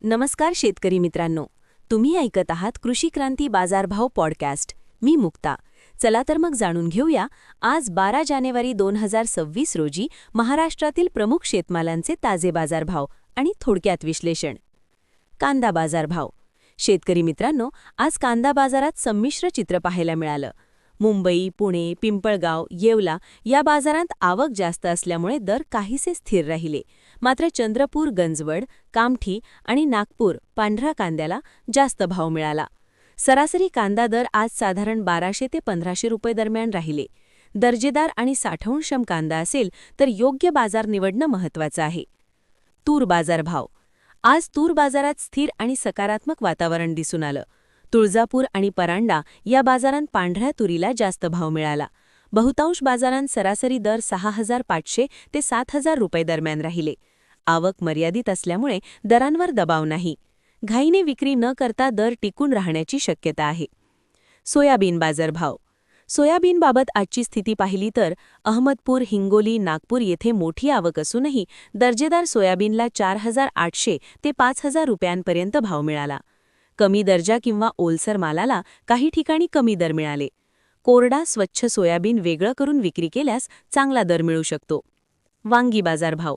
नमस्कार शेतकरी मित्रांनो, तुम्ही ऐकत आहात कृषी क्रांती बाजारभाव पॉडकास्ट. मी मुक्ता. चला तर मग जाणून घेऊया आज 12 जानेवारी 2026 रोजी महाराष्ट्रातील प्रमुख शेतमालांचे ताजे बाजारभाव आणि थोडक्यात विश्लेषण. कांदा बाजारभाव. शेतकरी मित्रांनो, आज कांदा बाजारात संमिश्र चित्र पाहायला मिळालं. मुंबई, पुणे, पिंपळगाव, येवला या बाजारांत आवक जास्त असल्यामुळे दर काहीसे स्थिर राहिले. मात्र चंद्रपूर, गंजवड, कामठी आणि नागपूर पांढऱ्या कांद्याला जास्त भाव मिळाला. सरासरी कांदा दर आज साधारण 1200 ते 1500 रुपये दरम्यान राहिले. दर्जेदार आणि साठवणक्षम कांदा असेल तर योग्य बाजार निवडणं महत्त्वाचं आहे. तूर बाजारभाव. आज तूर बाजारात स्थिर आणि सकारात्मक वातावरण दिसून आलं. तुळजापूर आणि परांडा या बाजारांत पांढऱ्या तुरीला जास्त भाव मिळाला. बहुतांश बाजारांत सरासरी दर 6500 ते 7000 रुपये दरम्यान राहिले. आवक मर्यादित असल्यामुळे दरांवर दबाव नाही. घाईने विक्री न करता दर टिकून राहण्याची शक्यता आहे. सोयाबीन बाजारभाव. सोयाबीनबाबत आजची स्थिती पाहिली तर अहमदपूर, हिंगोली, नागपूर येथे मोठी आवक असूनही दर्जेदार सोयाबीनला 4800 ते 5000 रुपयांपर्यंत भाव मिळाला. कमी दर्जा किंवा ओलसर मालाला काही ठिकाणी कमी दर मिळाले. कोरडा, स्वच्छ सोयाबीन वेगळं करून विक्री केल्यास चांगला दर मिळू शकतो. वांगी बाजारभाव.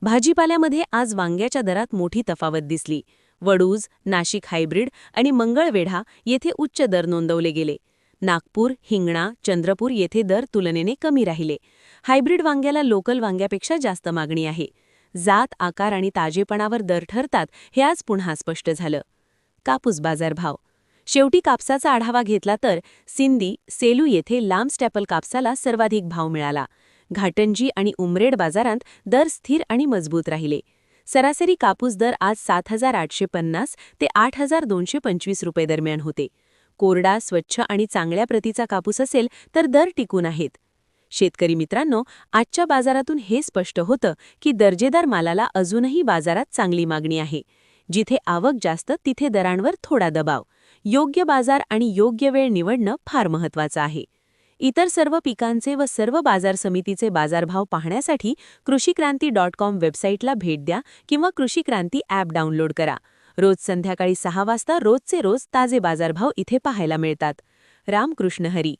भाजीपाल्यामध्ये आज वांग्याच्या दरात मोठी तफावत दिसली. वडूज, नाशिक हायब्रिड आणि मंगळवेढा येथे उच्च दर नोंदवले गेले. नागपूर, हिंगणा, चंद्रपूर येथे दर तुलनेने कमी राहिले. हायब्रिड वांग्याला लोकल वांग्यापेक्षा जास्त मागणी आहे. जात, आकार आणि ताजेपणावर दर ठरतात हे आज पुन्हा स्पष्ट झालं. कापूस बाजारभाव. शेवटी कापसाचा आढावा घेतला तर सिंदी, सेलू येथे लांब स्टॅपल कापसाला सर्वाधिक भाव मिळाला. घाटंजी आणि उमरेड बाजारांत दर स्थिर आणि मजबूत राहिले. सरासरी कापूस दर आज 7850 ते 8225 रुपये दरम्यान होते. कोरडा, स्वच्छ आणि चांगल्या प्रतीचा कापूस असेल तर दर टिकून आहेत. शेतकरी मित्रांनो, आजच्या बाजारातून हे स्पष्ट होतं की दर्जेदार मालाला अजूनही बाजारात चांगली मागणी आहे. जिथे आवक जास्त तिथे दरांवर थोडा दबाव. योग्य बाजार आणि योग्य वेळ निवडणं फार महत्त्वाचं आहे. इतर सर्व पिकांचे व सर्व बाजार समितीचे बाजारभाव पाहण्यासाठी कृषीक्रांती.com वेबसाईटला भेट द्या किंवा कृषी क्रांती ॲप डाउनलोड करा. रोज संध्याकाळी 6 वाजता रोजचे रोज ताजे बाजारभाव इथे पाहायला मिळतात. रामकृष्ण हरी.